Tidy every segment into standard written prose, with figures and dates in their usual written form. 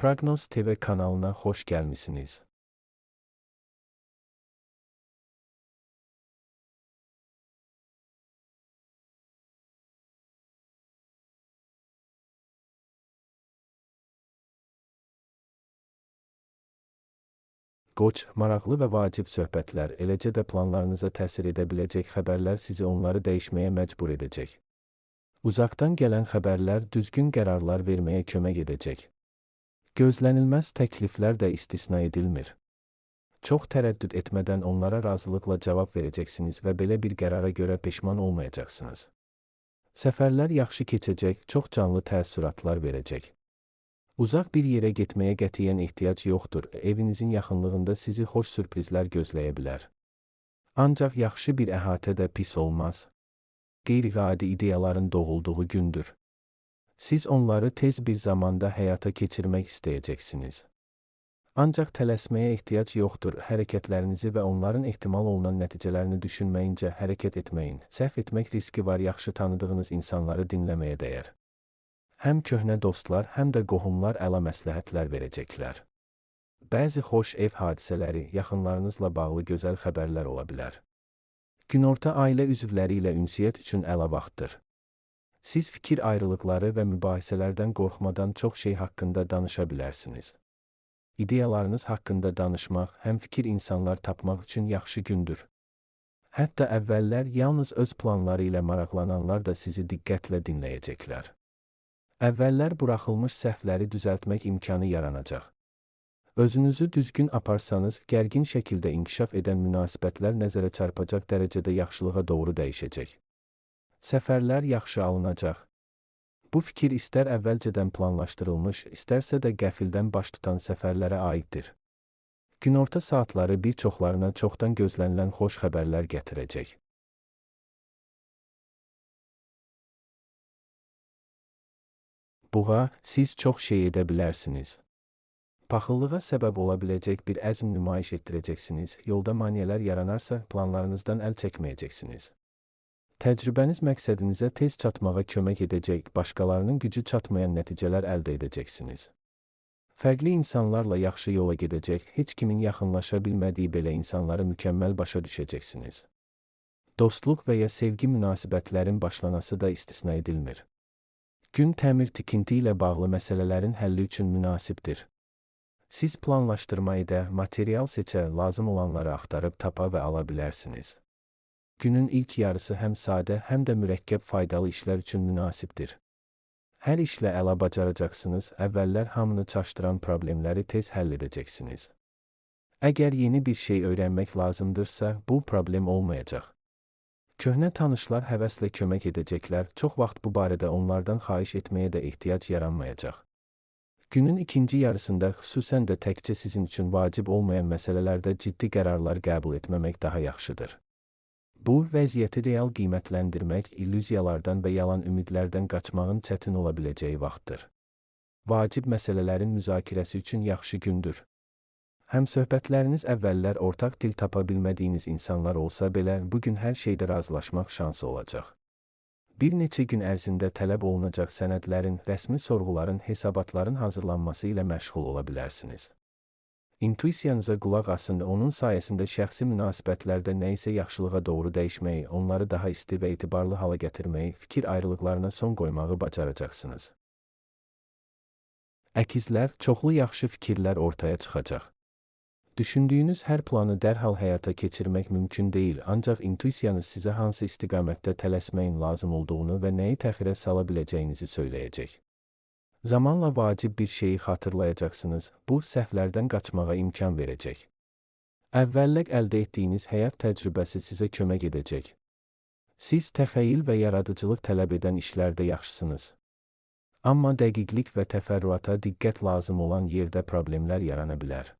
Prognoz TV kanalına hoş gelmişsiniz. Qoç, maraqlı və vacib söhbətlər, eləcə də planlarınıza təsir edə biləcək xəbərlər sizi onları dəyişməyə məcbur edəcək. Uzaqdan gələn xəbərlər düzgün qərarlar verməyə kömək edəcək. Gözlənilməz təkliflər də istisna edilmir. Çox tərəddüd etmədən onlara razılıqla cavab verəcəksiniz və belə bir qərara görə peşman olmayacaqsınız. Səfərlər yaxşı keçəcək, çox canlı təəssüratlar verəcək. Uzaq bir yerə getməyə qətiyyən ehtiyac yoxdur, evinizin yaxınlığında sizi xoş sürprizlər gözləyə bilər. Ancaq yaxşı bir əhatə də pis olmaz. Qeyri-adi ideyaların doğulduğu gündür. Siz onları tez bir zamanda həyata keçirmək istəyəcəksiniz. Ancaq tələsməyə ehtiyac yoxdur, hərəkətlərinizi və onların ehtimal olunan nəticələrini düşünməyincə hərəkət etməyin. Səhv etmək riski var, yaxşı tanıdığınız insanları dinləməyə dəyər. Həm köhnə dostlar, həm də qohumlar əla məsləhətlər verəcəklər. Bəzi xoş ev hadisələri, yaxınlarınızla bağlı gözəl xəbərlər ola bilər. Günorta ailə üzvləri ilə ünsiyyət üçün əla vaxtdır. Siz fikir ayrılıqları və mübahisələrdən qorxmadan çox şey haqqında danışa bilərsiniz. İdeyalarınız haqqında danışmaq, həmfikir insanlar tapmaq üçün yaxşı gündür. Hətta əvvəllər yalnız öz planları ilə maraqlananlar da sizi diqqətlə dinləyəcəklər. Əvvəllər buraxılmış səhvləri düzəltmək imkanı yaranacaq. Özünüzü düzgün aparsanız, gərgin şəkildə inkişaf edən münasibətlər nəzərə çarpacaq dərəcədə yaxşılığa doğru dəyişəcək. Səfərlər yaxşı alınacaq. Bu fikir istər əvvəlcədən planlaşdırılmış, istərsə də qəfildən baş tutan səfərlərə aiddir. Günorta saatları bir çoxlarına çoxdan gözlənilən xoş xəbərlər gətirəcək. Buğa, siz çox şey edə bilərsiniz. Paxıllığa səbəb ola biləcək bir əzm nümayiş etdirəcəksiniz, yolda maneələr yaranarsa planlarınızdan əl çəkməyəcəksiniz. Təcrübəniz məqsədinizə tez çatmağa kömək edəcək, başqalarının gücü çatmayan nəticələr əldə edəcəksiniz. Fərqli insanlarla yaxşı yola gedəcək, heç kimin yaxınlaşa bilmədiyi belə insanları mükəmməl başa düşəcəksiniz. Dostluq və ya sevgi münasibətlərin başlanası da istisna edilmir. Gün təmir-tikinti ilə bağlı məsələlərin həlli üçün münasibdir. Siz planlaşdırma edə, material seçə, lazım olanları axtarıb tapa və ala bilərsiniz. Günün ilk yarısı həm sadə, həm də mürəkkəb faydalı işlər üçün münasibdir. Hər işlə əla bacaracaqsınız, əvvəllər hamını çaşdıran problemləri tez həll edəcəksiniz. Əgər yeni bir şey öyrənmək lazımdırsa, bu problem olmayacaq. Köhnə tanışlar həvəslə kömək edəcəklər, çox vaxt bu barədə onlardan xahiş etməyə də ehtiyac yaranmayacaq. Günün ikinci yarısında xüsusən də təkcə sizin üçün vacib olmayan məsələlərdə ciddi qərarlar qəbul etməmək daha yaxşıdır. Bu, vəziyyəti real qiymətləndirmək, illüziyalardan və yalan ümidlərdən qaçmağın çətin ola biləcəyi vaxtdır. Vacib məsələlərin müzakirəsi üçün yaxşı gündür. Həmsöhbətləriniz əvvəllər ortaq dil tapa bilmədiyiniz insanlar olsa belə, bugün hər şeydə razılaşmaq şansı olacaq. Bir neçə gün ərzində tələb olunacaq sənədlərin, rəsmi sorğuların, hesabatların hazırlanması ilə məşğul ola bilərsiniz. İntuisiyanıza qulaq asın, onun sayəsində şəxsi münasibətlərdə nə isə yaxşılığa doğru dəyişməyi, onları daha isti və etibarlı hala gətirməyi, fikir ayrılıqlarına son qoymağı bacaracaqsınız. Əkizlər, çoxlu yaxşı fikirlər ortaya çıxacaq. Düşündüyünüz hər planı dərhal həyata keçirmək mümkün deyil, ancaq intuisiyanız sizə hansı istiqamətdə tələsməyin lazım olduğunu və nəyi təxirə sala biləcəyinizi söyləyəcək. Zamanla vacib bir şeyi xatırlayacaqsınız, bu səhvlərdən qaçmağa imkan verəcək. Əvvəllər əldə etdiyiniz həyat təcrübəsi sizə kömək edəcək. Siz təxəyyül və yaradıcılıq tələb edən işlərdə yaxşısınız. Amma dəqiqlik və təfərrüata diqqət lazım olan yerdə problemlər yarana bilər.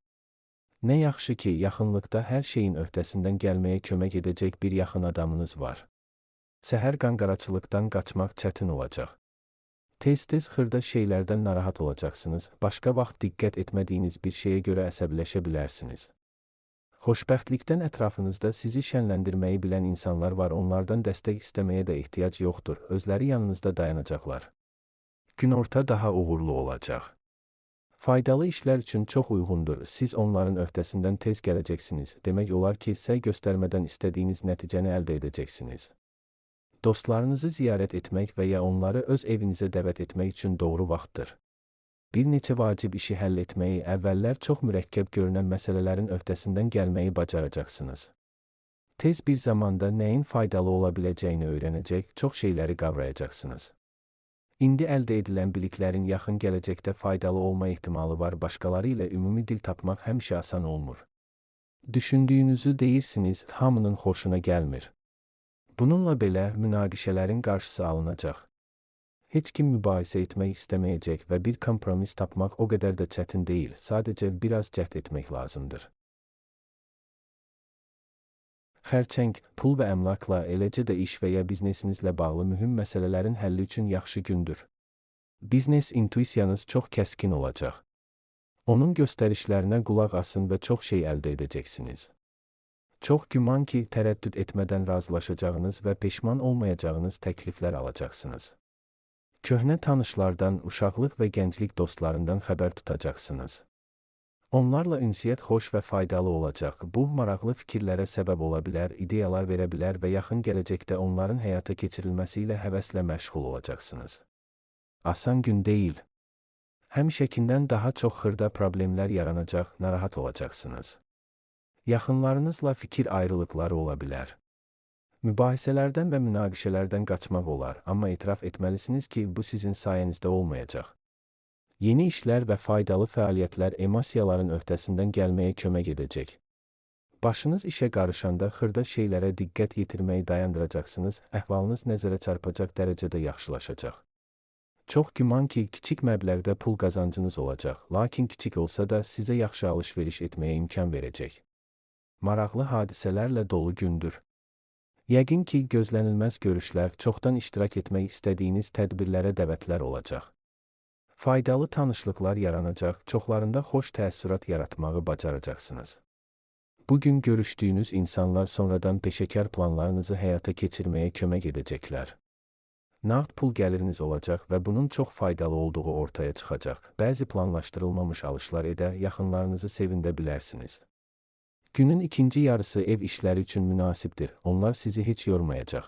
Nə yaxşı ki, yaxınlıqda hər şeyin öhdəsindən gəlməyə kömək edəcək bir yaxın adamınız var. Səhər qanqaraçılıqdan qaçmaq çətin olacaq. Tez-tez xırda şeylərdən narahat olacaqsınız, başqa vaxt diqqət etmədiyiniz bir şeyə görə əsəbləşə bilərsiniz. Xoşbəxtlikdən ətrafınızda sizi şənləndirməyi bilən insanlar var, onlardan dəstək istəməyə də ehtiyac yoxdur, özləri yanınızda dayanacaqlar. Günorta daha uğurlu olacaq. Faydalı işlər üçün çox uyğundur. Siz onların öhdəsindən tez gələcəksiniz. Demək olar ki, səy göstərmədən istədiyiniz nəticəni əldə edəcəksiniz. Dostlarınızı ziyarət etmək və ya onları öz evinizə dəvət etmək üçün doğru vaxtdır. Bir neçə vacib işi həll etməyi, əvvəllər çox mürəkkəb görünən məsələlərin öhdəsindən gəlməyi bacaracaqsınız. Tez bir zamanda nəyin faydalı ola biləcəyini öyrənəcək, çox şeyləri qavrayacaqsınız. İndi əldə edilən biliklərin yaxın gələcəkdə faydalı olma ehtimalı var. Başqaları ilə ümumi dil tapmaq həmişə asan olmur. Düşündüyünüzü deyirsiniz, hamının xoşuna gəlmir. Bununla belə münaqişələrin qarşısı alınacaq. Heç kim mübahisə etmək istəməyəcək və bir kompromis tapmaq o qədər də çətin deyil, sadəcə biraz cəhd etmək lazımdır. Xərçəng, pul və əmlakla, eləcə də iş və ya biznesinizlə bağlı mühüm məsələlərin həlli üçün yaxşı gündür. Biznes intuisiyanız çox kəskin olacaq. Onun göstərişlərinə qulaq asın və çox şey əldə edəcəksiniz. Çox güman ki, tərəddüd etmədən razılaşacağınız və peşman olmayacağınız təkliflər alacaqsınız. Köhnə tanışlardan, uşaqlıq və gənclik dostlarından xəbər tutacaqsınız. Onlarla ünsiyyət xoş və faydalı olacaq. Bu, maraqlı fikirlərə səbəb ola bilər, ideyalar verə bilər və yaxın gələcəkdə onların həyata keçirilməsi ilə həvəslə məşğul olacaqsınız. Asan gün deyil. Həmişəkindən daha çox xırda problemlər yaranacaq, narahat olacaqsınız. Yaxınlarınızla fikir ayrılıqları ola bilər. Mübahisələrdən və münaqişələrdən qaçmaq olar, amma etiraf etməlisiniz ki, bu sizin sayənizdə olmayacaq. Yeni işlər və faydalı fəaliyyətlər emosiyaların öhdəsindən gəlməyə kömək edəcək. Başınız işə qarışanda xırda şeylərə diqqət yetirməyi dayandıracaqsınız, əhvalınız nəzərə çarpacaq dərəcədə yaxşılaşacaq. Çox güman ki, kiçik məbləğdə pul qazancınız olacaq, lakin kiçik olsa da sizə yaxşı alış-veriş etməyə imkan verəcək. Maraqlı hadisələrlə dolu gündür. Yəqin ki, gözlənilməz görüşlər, çoxdan iştirak etmək istədiyiniz tədbirlərə dəvətlər olacaq. Faydalı tanışlıqlar yaranacaq, çoxlarında xoş təəssürat yaratmağı bacaracaqsınız. Bugün görüşdüyünüz insanlar sonradan peşəkar planlarınızı həyata keçirməyə kömək edəcəklər. Nağd pul gəliriniz olacaq və bunun çox faydalı olduğu ortaya çıxacaq. Bəzi planlaşdırılmamış alışlar edə, yaxınlarınızı sevindirə bilərsiniz. Günün ikinci yarısı ev işləri üçün münasibdir, onlar sizi heç yormayacaq.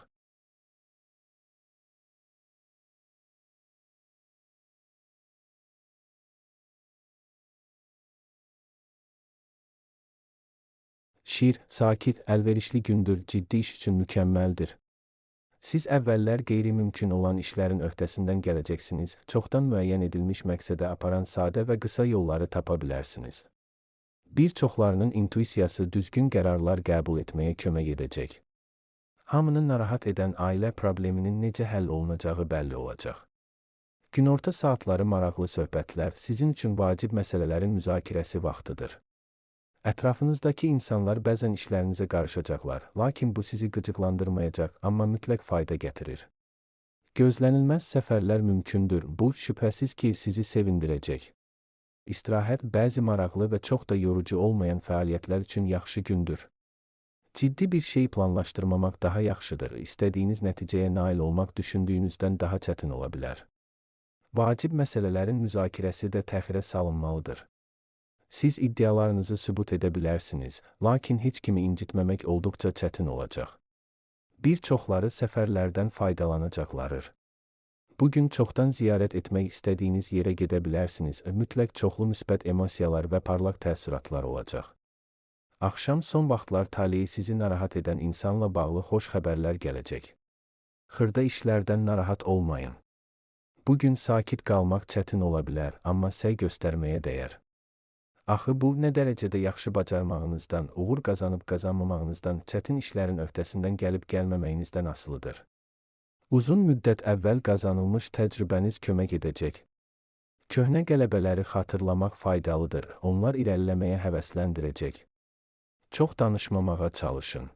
Şir, sakit, əlverişli gündür, ciddi iş üçün mükəmməldir. Siz əvvəllər qeyri-mümkün olan işlərin öhdəsindən gələcəksiniz, çoxdan müəyyən edilmiş məqsədə aparan sadə və qısa yolları tapa bilərsiniz. Bir çoxlarının intuisiyası düzgün qərarlar qəbul etməyə kömək edəcək. Hamını narahat edən ailə probleminin necə həll olunacağı bəlli olacaq. Günorta saatları maraqlı söhbətlər, sizin üçün vacib məsələlərin müzakirəsi vaxtıdır. Ətrafınızdakı insanlar bəzən işlərinizə qarışacaqlar, lakin bu sizi qıcıqlandırmayacaq, amma mütləq fayda gətirir. Gözlənilməz səfərlər mümkündür, bu şübhəsiz ki, sizi sevindirəcək. İstirahət, bəzi maraqlı və çox da yorucu olmayan fəaliyyətlər üçün yaxşı gündür. Ciddi bir şey planlaşdırmamaq daha yaxşıdır, istədiyiniz nəticəyə nail olmaq düşündüyünüzdən daha çətin ola bilər. Vacib məsələlərin müzakirəsi də təxirə salınmalıdır. Siz iddialarınızı sübut edə bilərsiniz, lakin heç kimi incitməmək olduqca çətin olacaq. Bir çoxları səfərlərdən faydalanacaqlarır. Bugün çoxdan ziyarət etmək istədiyiniz yerə gedə bilərsiniz, mütləq çoxlu müsbət emosiyalar və parlaq təəssüratlar olacaq. Axşam son vaxtlar taleyi sizi narahat edən insanla bağlı xoş xəbərlər gələcək. Xırda işlərdən narahat olmayın. Bugün sakit qalmaq çətin ola bilər, amma səy göstərməyə dəyər. Axı bu, nə dərəcədə yaxşı bacarmağınızdan, uğur qazanıb qazanmamağınızdan, çətin işlərin öhdəsindən gəlib gəlməməyinizdən asılıdır. Uzun müddət əvvəl qazanılmış təcrübəniz kömək edəcək. Köhnə qələbələri xatırlamaq faydalıdır, onlar irəliləməyə həvəsləndirəcək. Çox danışmamağa çalışın.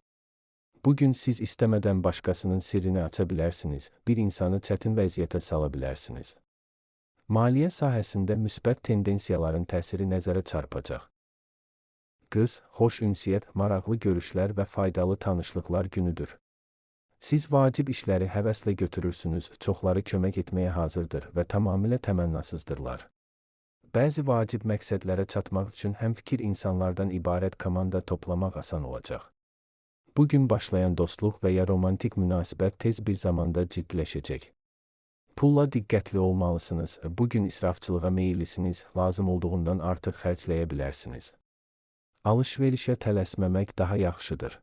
Bugün siz istəmədən başqasının sirrini aça bilərsiniz, bir insanı çətin vəziyyətə sala bilərsiniz. Maliyyə sahəsində müsbət tendensiyaların təsiri nəzərə çarpacaq. Qız, xoş ünsiyyət, maraqlı görüşlər və faydalı tanışlıqlar günüdür. Siz vacib işləri həvəslə götürürsünüz, çoxları kömək etməyə hazırdır və tamamilə təmənnasızdırlar. Bəzi vacib məqsədlərə çatmaq üçün həmfikir insanlardan ibarət komanda toplamaq asan olacaq. Bugün başlayan dostluq və ya romantik münasibət tez bir zamanda ciddiləşəcək. Pulla diqqətli olmalısınız. Bugün israfçılığa meyillisiniz, lazım olduğundan artıq xərcləyə bilərsiniz. Alış-verişə tələsməmək daha yaxşıdır.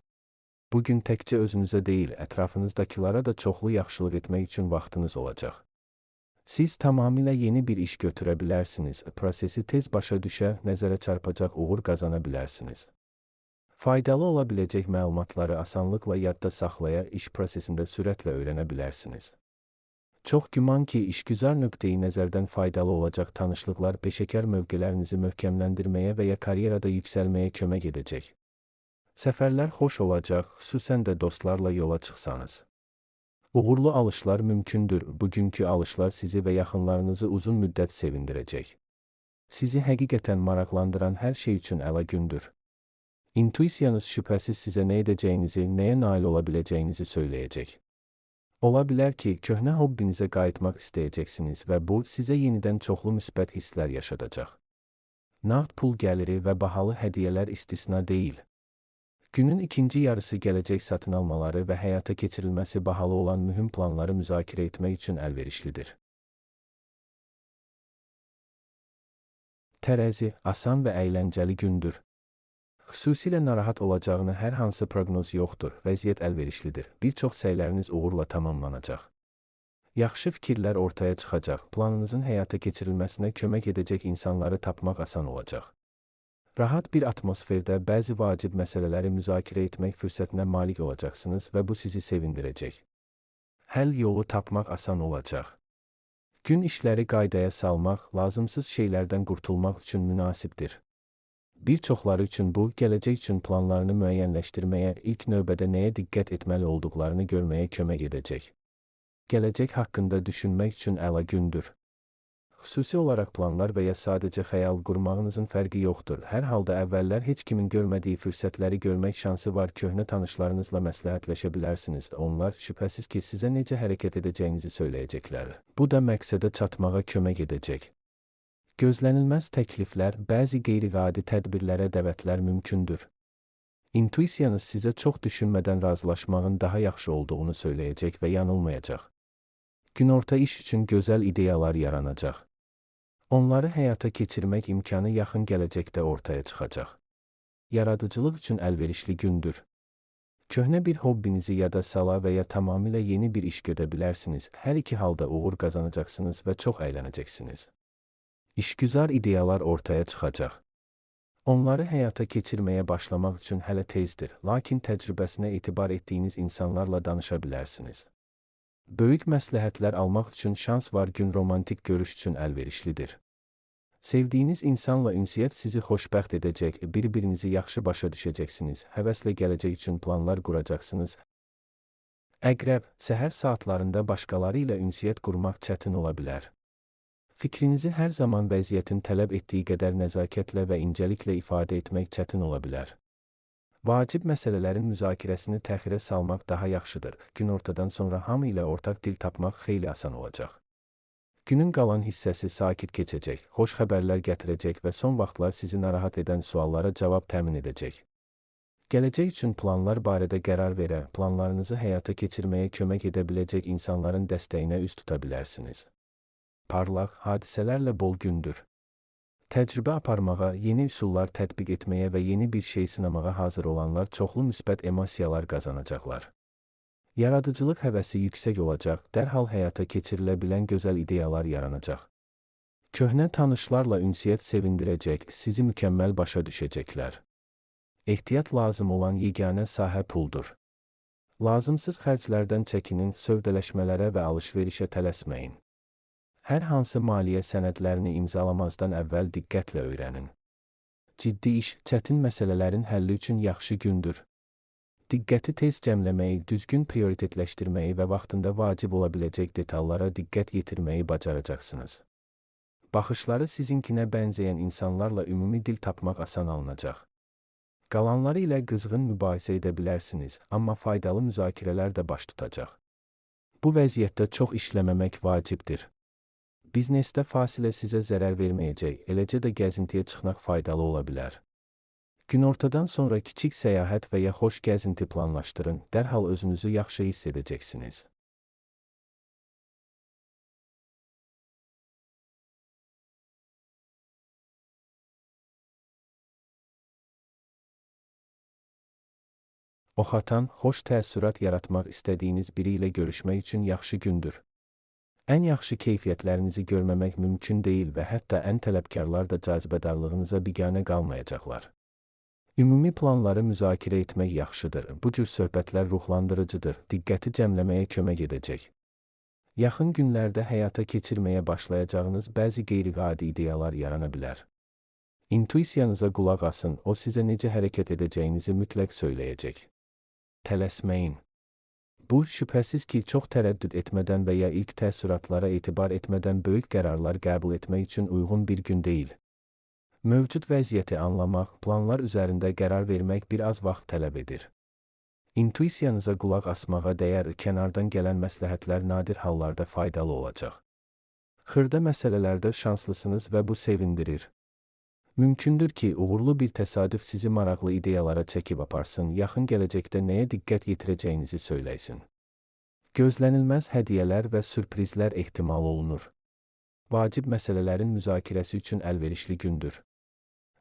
Bugün təkcə özünüzə deyil, ətrafınızdakilara da çoxlu yaxşılıq etmək üçün vaxtınız olacaq. Siz tamamilə yeni bir iş götürə bilərsiniz, prosesi tez başa düşə, nəzərə çarpacaq uğur qazana bilərsiniz. Faydalı ola biləcək məlumatları asanlıqla yadda saxlaya, iş prosesində sürətlə öyrənə bilərsiniz. Çox güman ki, işgüzar nöqteyi nəzərdən faydalı olacaq tanışlıqlar peşəkar mövqelərinizi möhkəmləndirməyə və ya karyerada yüksəlməyə kömək edəcək. Səfərlər xoş olacaq, xüsusən də dostlarla yola çıxsanız. Uğurlu alışlar mümkündür. Bugünkü alışlar sizi və yaxınlarınızı uzun müddət sevindirəcək. Sizi həqiqətən maraqlandıran hər şey üçün əla gündür. İntuisiyanız şübhəsiz sizə nə edəcəyinizi, nəyə nail ola biləcəyinizi söyləyəcək. Ola bilər ki, köhnə hobbinizə qayıtmaq istəyəcəksiniz və bu, sizə yenidən çoxlu müsbət hisslər yaşadacaq. Nağd pul gəliri və bahalı hədiyyələr istisna deyil. Günün ikinci yarısı gələcək satın almaları və həyata keçirilməsi bahalı olan mühüm planları müzakirə etmək üçün əlverişlidir. Tərəzi, asan və əyləncəli gündür. Xüsusilə narahat olacağını hər hansı proqnoz yoxdur, vəziyyət əlverişlidir. Bir çox səyləriniz uğurla tamamlanacaq. Yaxşı fikirlər ortaya çıxacaq, planınızın həyata keçirilməsinə kömək edəcək insanları tapmaq asan olacaq. Rahat bir atmosferdə bəzi vacib məsələləri müzakirə etmək fürsətinə malik olacaqsınız və bu sizi sevindirəcək. Həll yolu tapmaq asan olacaq. Gün işləri qaydaya salmaq, lazımsız şeylərdən qurtulmaq üçün münasibdir. Bir çoxları üçün bu, gələcək üçün planlarını müəyyənləşdirməyə, ilk növbədə nəyə diqqət etməli olduqlarını görməyə kömək edəcək. Gələcək haqqında düşünmək üçün əla gündür. Xüsusi olaraq planlar və ya sadəcə xəyal qurmağınızın fərqi yoxdur. Hər halda əvvəllər heç kimin görmədiyi fürsətləri görmək şansı var. Köhnə tanışlarınızla məsləhətləşə bilərsiniz. Onlar şübhəsiz ki, sizə necə hərəkət edəcəyinizi söyləyəcəklər. Bu da məqsədə çatmağa kömək edəcək. Gözlənilməz təkliflər, bəzi qeyri-adi tədbirlərə dəvətlər mümkündür. İntuisiyanız sizə çox düşünmədən razılaşmağın daha yaxşı olduğunu söyləyəcək və yanılmayacaq. Günorta iş üçün gözəl ideyalar yaranacaq. Onları həyata keçirmək imkanı yaxın gələcəkdə ortaya çıxacaq. Yaradıcılıq üçün əlverişli gündür. Köhnə bir hobbinizi yada sala və ya tamamilə yeni bir iş görə bilərsiniz. Hər iki halda uğur qazanacaqsınız və çox əylənəcəksiniz. İşgüzar ideyalar ortaya çıxacaq. Onları həyata keçirməyə başlamaq üçün hələ tezdir, lakin təcrübəsinə etibar etdiyiniz insanlarla danışa bilərsiniz. Böyük məsləhətlər almaq üçün şans var. Gün romantik görüş üçün əlverişlidir. Sevdiyiniz insanla ünsiyyət sizi xoşbəxt edəcək, bir-birinizi yaxşı başa düşəcəksiniz, həvəslə gələcək üçün planlar quracaqsınız. Əqrəb, səhər saatlarında başqaları ilə ünsiyyət qurmaq çətin ola bilər. Fikrinizi hər zaman vəziyyətin tələb etdiyi qədər nəzakətlə və incəliklə ifadə etmək çətin ola bilər. Vacib məsələlərin müzakirəsini təxirə salmaq daha yaxşıdır. Günortadan sonra hamı ilə ortaq dil tapmaq xeyli asan olacaq. Günün qalan hissəsi sakit keçəcək, xoş xəbərlər gətirəcək və son vaxtlar sizi narahat edən suallara cavab təmin edəcək. Gələcək üçün planlar barədə qərar verə, planlarınızı həyata keçirməyə kömək edə biləcək insanların dəstəyinə üz tuta bilərsiniz. Parlaq, hadisələrlə bol gündür. Təcrübə aparmağa, yeni üsullar tətbiq etməyə və yeni bir şey sınamağa hazır olanlar çoxlu müsbət emosiyalar qazanacaqlar. Yaradıcılıq həvəsi yüksək olacaq, dərhal həyata keçirilə bilən gözəl ideyalar yaranacaq. Köhnə tanışlarla ünsiyyət sevindirəcək, sizi mükəmməl başa düşəcəklər. Ehtiyat lazım olan yeganə sahə puldur. Lazımsız xərclərdən çəkinin, sövdələşmələrə və alış-verişə tələsməyin. Hər hansı maliyyə sənədlərini imzalamazdan əvvəl diqqətlə öyrənin. Ciddi iş, çətin məsələlərin həlli üçün yaxşı gündür. Diqqəti tez cəmləməyi, düzgün prioritetləşdirməyi və vaxtında vacib ola biləcək detallara diqqət yetirməyi bacaracaqsınız. Baxışları sizinkinə bənzəyən insanlarla ümumi dil tapmaq asan alınacaq. Qalanları ilə qızğın mübahisə edə bilərsiniz, amma faydalı müzakirələr də baş tutacaq. Bu vəziyyətdə çox işləməmək vacibdir. Biznesdə fasilə sizə zərər verməyəcək, eləcə də gəzintiyə çıxmaq faydalı ola bilər. Günortadan sonra kiçik səyahət və ya xoş gəzinti planlaşdırın, dərhal özünüzü yaxşı hiss edəcəksiniz. Oxatan, xoş təəssürat yaratmaq istədiyiniz biri ilə görüşmək üçün yaxşı gündür. Ən yaxşı keyfiyyətlərinizi görməmək mümkün deyil və hətta ən tələbkarlar da cazibədarlığınıza biganə qalmayacaqlar. Ümumi planları müzakirə etmək yaxşıdır. Bu cür söhbətlər ruhlandırıcıdır, diqqəti cəmləməyə kömək edəcək. Yaxın günlərdə həyata keçirməyə başlayacağınız bəzi qeyri-adi ideyalar yarana bilər. İntuisiyanıza qulaq asın, o sizə necə hərəkət edəcəyinizi mütləq söyləyəcək. Tələsməyin. Bu, şübhəsiz ki, çox tərəddüd etmədən və ya ilk təəssüratlara etibar etmədən böyük qərarlar qəbul etmək üçün uyğun bir gün deyil. Mövcud vəziyyəti anlamaq, planlar üzərində qərar vermək bir az vaxt tələb edir. İntuisiyanıza qulaq asmağa dəyər, kənardan gələn məsləhətlər nadir hallarda faydalı olacaq. Xırda məsələlərdə şanslısınız və bu sevindirir. Mümkündür ki, uğurlu bir təsadüf sizi maraqlı ideyalara çəkib aparsın, yaxın gələcəkdə nəyə diqqət yetirəcəyinizi söyləysin. Gözlənilməz hədiyyələr və sürprizlər ehtimal olunur. Vacib məsələlərin müzakirəsi üçün əlverişli gündür.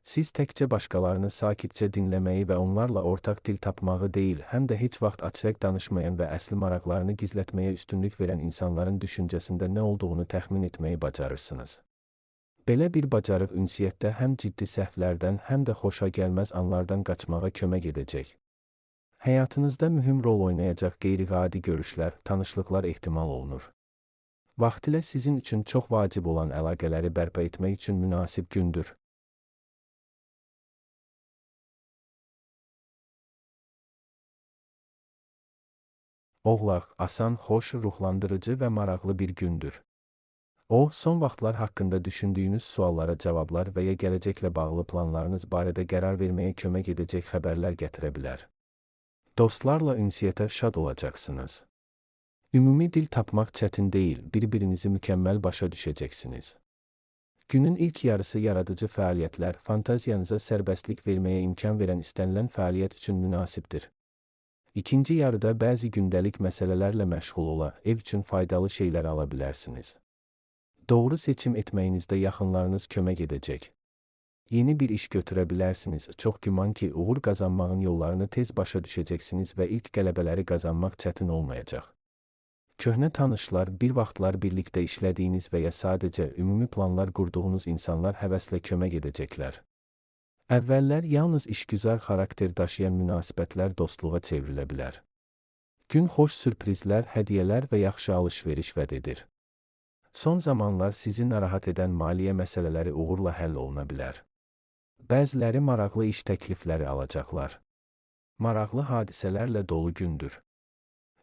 Siz təkcə başqalarını sakitcə dinləməyi və onlarla ortaq dil tapmağı deyil, həm də heç vaxt açıq danışmayan və əsli maraqlarını gizlətməyə üstünlük verən insanların düşüncəsində nə olduğunu təxmin etməyi bacarırsınız. Belə bir bacarıq ünsiyyətdə həm ciddi səhvlərdən, həm də xoşa gəlməz anlardan qaçmağa kömək edəcək. Həyatınızda mühüm rol oynayacaq qeyri-adi görüşlər, tanışlıqlar ehtimal olunur. Vaxtilə sizin üçün çox vacib olan əlaqələri bərpa etmək üçün münasib gündür. Oğlaq, asan, xoş, ruhlandırıcı və maraqlı bir gündür. O, son vaxtlar haqqında düşündüyünüz suallara cavablar və ya gələcəklə bağlı planlarınız barədə qərar verməyə kömək edəcək xəbərlər gətirə bilər. Dostlarla ünsiyyətə şad olacaqsınız. Ümumi dil tapmaq çətin deyil, bir-birinizi mükəmməl başa düşəcəksiniz. Günün ilk yarısı yaradıcı fəaliyyətlər, fantaziyanıza sərbəstlik verməyə imkan verən istənilən fəaliyyət üçün münasibdir. İkinci yarıda bəzi gündəlik məsələlərlə məşğul ola, ev üçün faydalı şeylər ala bilərsiniz. Doğru seçim etməyinizdə yaxınlarınız kömək edəcək. Yeni bir iş götürə bilərsiniz. Çox güman ki, uğur qazanmağın yollarını tez başa düşəcəksiniz və ilk qələbələri qazanmaq çətin olmayacaq. Köhnə tanışlar, bir vaxtlar birlikdə işlədiyiniz və ya sadəcə ümumi planlar qurduğunuz insanlar həvəslə kömək edəcəklər. Əvvəllər yalnız işgüzar xarakter daşıyan münasibətlər dostluğa çevrilə bilər. Gün xoş sürprizlər, hədiyyələr və yaxşı alış-veriş vəd edir. Son zamanlar sizi narahat edən maliyyə məsələləri uğurla həll oluna bilər. Bəziləri maraqlı iş təklifləri alacaqlar. Maraqlı hadisələrlə dolu gündür.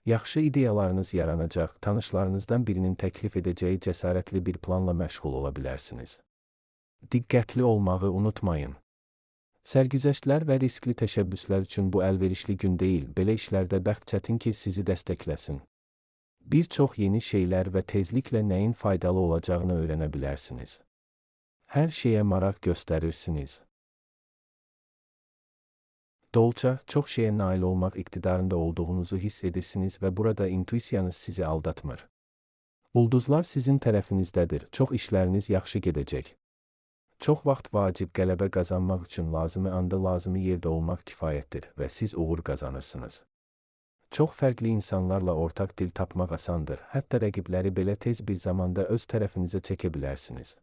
Yaxşı ideyalarınız yaranacaq, tanışlarınızdan birinin təklif edəcəyi cəsarətli bir planla məşğul ola bilərsiniz. Diqqətli olmağı unutmayın. Sərgüzəştlər və riskli təşəbbüslər üçün bu əlverişli gün deyil, belə işlərdə bəxt çətin ki, sizi dəstəkləsin. Bir çox yeni şeylər və tezliklə nəyin faydalı olacağını öyrənə bilərsiniz. Hər şeyə maraq göstərirsiniz. Dolca, çox şeyə nail olmaq iqtidarında olduğunuzu hiss edirsiniz və burada intuisiyanız sizi aldatmır. Ulduzlar sizin tərəfinizdədir, çox işləriniz yaxşı gedəcək. Çox vaxt vacib qələbə qazanmaq üçün lazımi anda lazımi yerdə olmaq kifayətdir və siz uğur qazanırsınız. Çox fərqli insanlarla ortaq dil tapmaq asandır, hətta rəqibləri belə tez bir zamanda öz tərəfinizə çəkə bilərsiniz.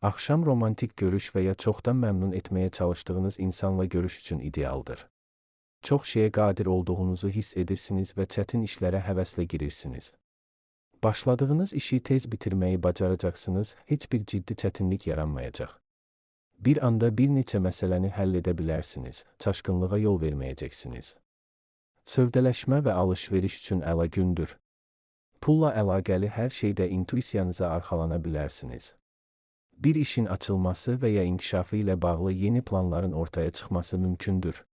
Axşam romantik görüş və ya çoxdan məmnun etməyə çalışdığınız insanla görüş üçün idealdır. Çox şeyə qadir olduğunuzu hiss edirsiniz və çətin işlərə həvəslə girirsiniz. Başladığınız işi tez bitirməyi bacaracaqsınız, heç bir ciddi çətinlik yaranmayacaq. Bir anda bir neçə məsələni həll edə bilərsiniz, çaşqınlığa yol verməyəcəksiniz. Sövdələşmə və alış-veriş üçün əla gündür. Pulla əlaqəli hər şeydə intuisiyanıza arxalana bilərsiniz. Bir işin açılması və ya inkişafı ilə bağlı yeni planların ortaya çıxması mümkündür.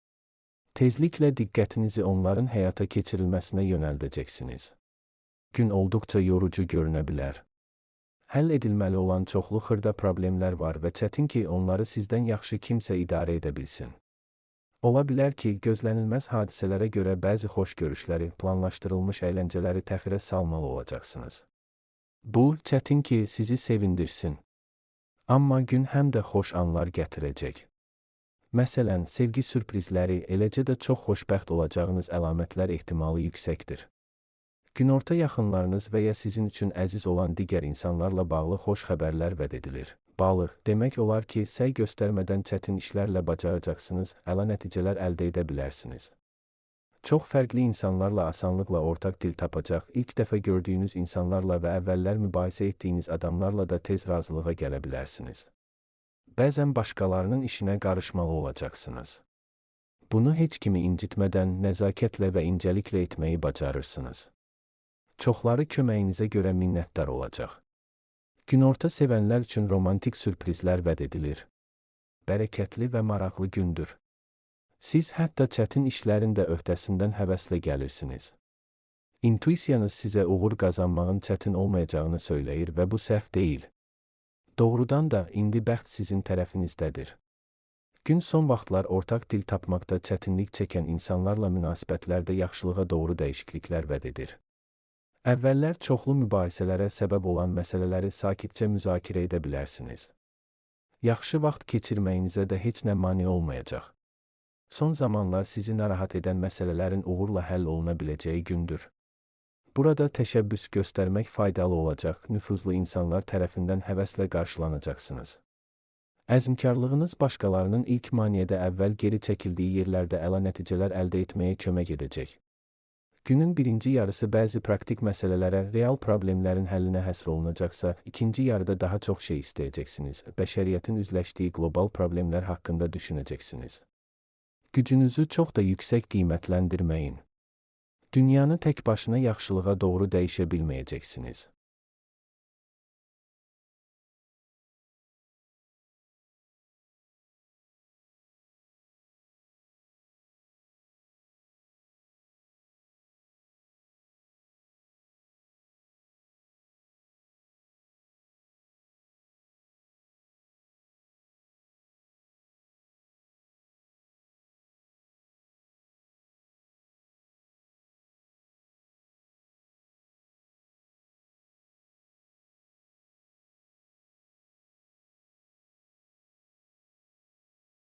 Tezliklə diqqətinizi onların həyata keçirilməsinə yönəldəcəksiniz. Gün olduqca yorucu görünə bilər. Həll edilməli olan çoxlu xırda problemlər var və çətin ki, onları sizdən yaxşı kimsə idarə edə bilsin. Ola bilər ki, gözlənilməz hadisələrə görə bəzi xoş görüşləri, planlaşdırılmış əyləncələri təxirə salmalı olacaqsınız. Bu, çətin ki, sizi sevindirsin. Amma gün həm də xoş anlar gətirəcək. Məsələn, sevgi sürprizləri, eləcə də çox xoşbəxt olacağınız əlamətlər ehtimalı yüksəkdir. Günorta yaxınlarınız və ya sizin üçün əziz olan digər insanlarla bağlı xoş xəbərlər vəd edilir. Balıq, demək olar ki, səy göstərmədən çətin işlərlə bacaracaqsınız, əla nəticələr əldə edə bilərsiniz. Çox fərqli insanlarla asanlıqla ortaq dil tapacaq, ilk dəfə gördüyünüz insanlarla və əvvəllər mübahisə etdiyiniz adamlarla da tez razılığa gələ bilərsiniz. Bəzən başqalarının işinə qarışmalı olacaqsınız. Bunu heç kimi incitmədən, nəzakətlə və incəliklə etməyi bacarırsınız. Çoxları köməyinizə görə minnətdar olacaq. Günorta sevənlər üçün romantik sürprizlər vəd edilir. Bərəkətli və maraqlı gündür. Siz hətta çətin işlərin də öhdəsindən həvəslə gəlirsiniz. İntuisiyanız sizə uğur qazanmağın çətin olmayacağını söyləyir və bu səhv deyil. Doğrudan da indi bəxt sizin tərəfinizdədir. Gün son vaxtlar ortaq dil tapmaqda çətinlik çəkən insanlarla münasibətlərdə yaxşılığa doğru dəyişikliklər vəd edir. Əvvəllər çoxlu mübahisələrə səbəb olan məsələləri sakitcə müzakirə edə bilərsiniz. Yaxşı vaxt keçirməyinizə də heç nə mane olmayacaq. Son zamanlar sizi narahat edən məsələlərin uğurla həll oluna biləcəyi gündür. Burada təşəbbüs göstərmək faydalı olacaq, nüfuzlu insanlar tərəfindən həvəslə qarşılanacaqsınız. Əzmkarlığınız başqalarının ilk maneədə əvvəl geri çəkildiyi yerlərdə əla nəticələr əldə etməyə kömək edəcək. Günün birinci yarısı bəzi praktik məsələlərə, real problemlərin həllinə həsr olunacaqsa, ikinci yarıda daha çox şey istəyəcəksiniz, bəşəriyyətin üzləşdiyi qlobal problemlər haqqında düşünəcəksiniz. Gücünüzü çox da yüksək qiymətləndirməyin. Dünyanı tək başına yaxşılığa doğru dəyişə bilməyəcəksiniz.